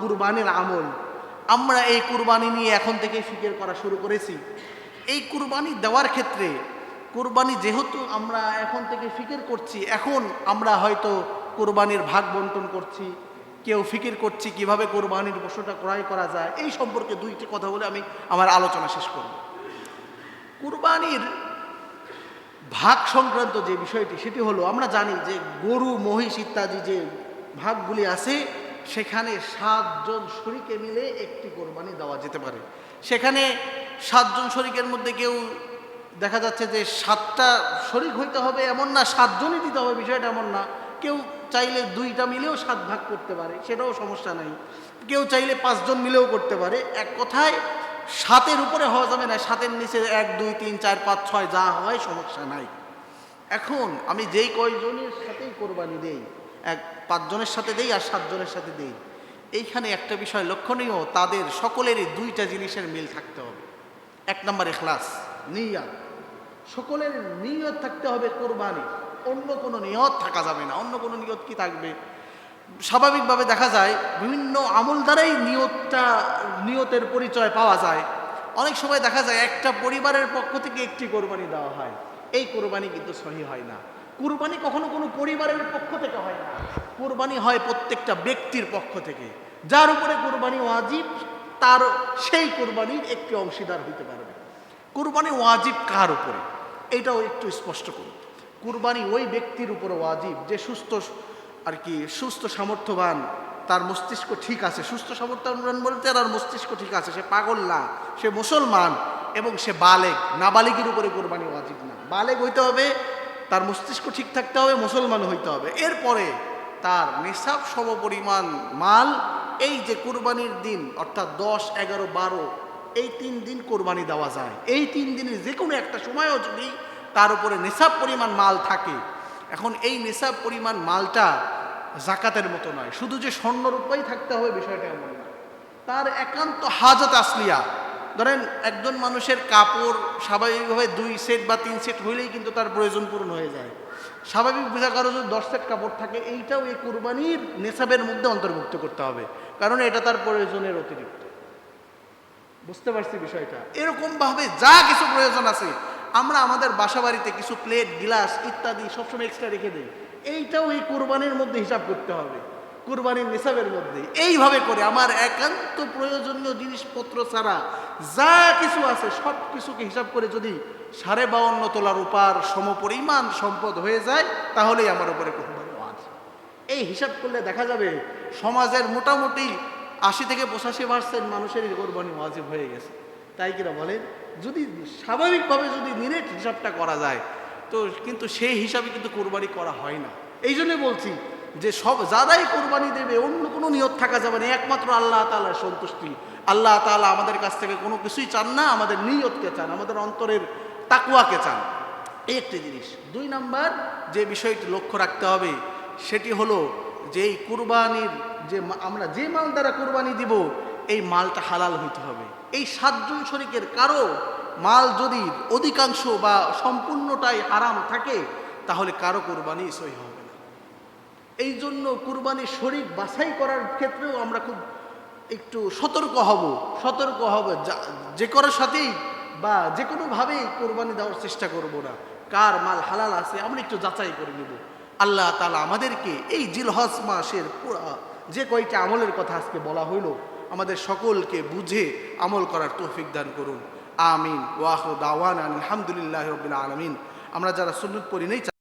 কুরবানির আমল, আমরা এই কুরবানি নিয়ে এখন থেকে ফিকির করা শুরু করেছি। এই কুরবানি দেওয়ার ক্ষেত্রে কুরবানি যেহেতু আমরা এখন থেকে ফিকির করছি, এখন আমরা হয়তো কুরবানির ভাগ বন্টন করছি, কেউ ফিকির করছি কিভাবে কুরবানির পশুটা ক্রয় করা যায়। এই সম্পর্কে দুইটি কথা বলে আমি আমার আলোচনা শেষ করব। কুরবানির ভাগ সংক্রান্ত যে বিষয়টি, সেটি হলো, আমরা জানি যে গরু, মহিষ ইত্যাদি যে ভাগগুলি আছে, সেখানে 7 জন শরীকে মিলে একটি কোরবানি দেওয়া যেতে পারে। সেখানে 7 জন শরীকের মধ্যে কেউ দেখা যাচ্ছে যে 7টা শরীক হইতে হবে এমন না, 7 জনই দিতে হবে বিষয়টা এমন না। কেউ চাইলে 2টা মিলেও 7 ভাগ করতে পারে, সেটাও সমস্যা নাই। কেউ চাইলে 5 জন মিলেও করতে পারে। এক কথায় 7-এর উপরে হওয়া যাবে না, 7-এর নিচে 1, 2, 3, 4, 5, 6 যা হয় সমস্যা নাই। এখন আমি যেই কয়জনের সাথেই কোরবানি দেই, 5 জনের সাথে দেই আর 7 জনের সাথে দেই, এইখানে একটা বিষয় লক্ষণীয়, তাদের সকলেরই 2টা জিনিসের মিল থাকতে হবে। 1 নম্বর ইখলাস, নিয়ত। সকলের নিয়ত থাকতে হবে কোরবানি, অন্য কোনো নিয়ত থাকা যাবে না। অন্য কোনো নিয়ত কি থাকবে? স্বাভাবিকভাবে দেখা যায় বিভিন্ন আমল দ্বারাই নিয়তের পরিচয় পাওয়া যায়। অনেক সময় দেখা যায় একটা পরিবারের পক্ষ থেকে একটি কোরবানি দেওয়া হয়, এই কোরবানি কিন্তু সহি হয় না। কুরবানি কখনো কোনো পরিবারের পক্ষ থেকে হয় না, কুরবানি হয় প্রত্যেকটা ব্যক্তির পক্ষ থেকে। যার উপরে কুরবানি ওয়াজিব, তার সেই কুরবানির একটি অংশীদার হইতে পারবে। কুরবানি ওয়াজিব কার উপরে, এইটাও একটু স্পষ্ট করুন। কুরবানি ওই ব্যক্তির উপরে ওয়াজিব যে সুস্থ সামর্থ্যবান, তার মস্তিষ্ক ঠিক আছে। সুস্থ সামর্থ্যবান বলতে তার মস্তিষ্ক ঠিক আছে, সে পাগল না, সে মুসলমান এবং সে বালেগ। নাবালিগের উপরে কোরবানি ওয়াজিব না। বালেগ হইতে হবে, তার মস্তিষ্ক ঠিক থাকতে হবে, মুসলমান হইতে হবে। এরপরে তার নিসাব সমপরিমাণ মাল, এই যে কোরবানির দিন অর্থাৎ 10, 11, 12 এই 3 দিন কোরবানি দেওয়া যায়। এই 3 দিনের যে কোনো একটা সময়ও যদি তার উপরে নিসাব পরিমাণ মাল থাকে, এখন এই নিসাব পরিমাণ মালটা জাকাতের মতো নয়, শুধু যে স্বর্ণ রূপাই থাকতে হবে বিষয়টা এমন না। তার একান্ত হাজত আসলিয়া, ধরেন একজন মানুষের কাপড় স্বাভাবিকভাবে 2 সেট বা 3 সেট হইলেই কিন্তু তার প্রয়োজন পূরণ হয়ে যায়। স্বাভাবিক বোঝা, কারো যদি 10 সেট কাপড় থাকে, এইটাও এই কুরবানির নেশাবের মধ্যে অন্তর্ভুক্ত করতে হবে, কারণ এটা তার প্রয়োজনের অতিরিক্ত। বুঝতে পারছি বিষয়টা? এরকমভাবে যা কিছু প্রয়োজন আছে, আমরা আমাদের বাসা বাড়িতে কিছু প্লেট, গিলাস ইত্যাদি সবসময় এক্সট্রা রেখে দিই, এইটাও এই কুরবানির মধ্যে হিসাব করতে হবে, কুরবানির নিসাবের মধ্যে। এইভাবে করে আমার একান্ত প্রয়োজনীয় জিনিসপত্র ছাড়া যা কিছু আছে সব কিছুকে হিসাব করে যদি 52.5 তোলা রূপার সমপরিমাণ সম্পদ হয়ে যায়, তাহলেই আমার উপরে কুরবানি ওয়াজিব। এই হিসাব করলে দেখা যাবে সমাজের মোটামুটি 80 থেকে 85% মানুষেরই কোরবানি ওয়াজিব হয়ে গেছে। তাই কিনা বলেন? যদি স্বাভাবিকভাবে যদি নিরেট হিসাবটা করা যায়, তো কিন্তু সেই হিসাবে কিন্তু কোরবানি করা হয় না। এই জন্য বলছি যে যারাই কোরবানি দেবে, অন্য কোনো নিয়ত থাকা যাবে না, একমাত্র আল্লাহ তাআলার সন্তুষ্টি। আল্লাহ তাআলা আমাদের কাছ থেকে কোনো কিছুই চান না, আমাদের নিয়তকে চান, আমাদের অন্তরের তাকওয়াকে চান। এই একটি জিনিস। 2 নাম্বার যে বিষয়টি লক্ষ্য রাখতে হবে, সেটি হলো যে এই কুরবানির যে আমরা যে মাল দ্বারা কুরবানি দিব, এই মালটা হালাল হইতে হবে। এই 7 জন শরীকের কারো মাল যদি অধিকাংশ বা সম্পূর্ণটাই হারাম থাকে, তাহলে কারো কুরবানি সহি হবে না। এই জন্য কুরবানির শরীক বাছাই করার ক্ষেত্রেও আমরা খুব একটু সতর্ক হব। যে কারোর সাথেই বা যে কোনোভাবেই কোরবানি দেওয়ার চেষ্টা করব না। কার মাল হালাল আছে আমরা একটু যাচাই করে নেব। আল্লাহ তাআলা আমাদেরকে এই জিলহজ মাসের পুরা যে কয়টা আমলের কথা আজকে বলা হইল, আমাদের সকলকে বুঝে আমল করার তৌফিক দান করুন। আমিন। ওয়া আখিরু দাওয়ানা আলহামদুলিল্লাহি রাব্বিল আলামিন। আমরা যারা সুন্নাত পড়ি নাই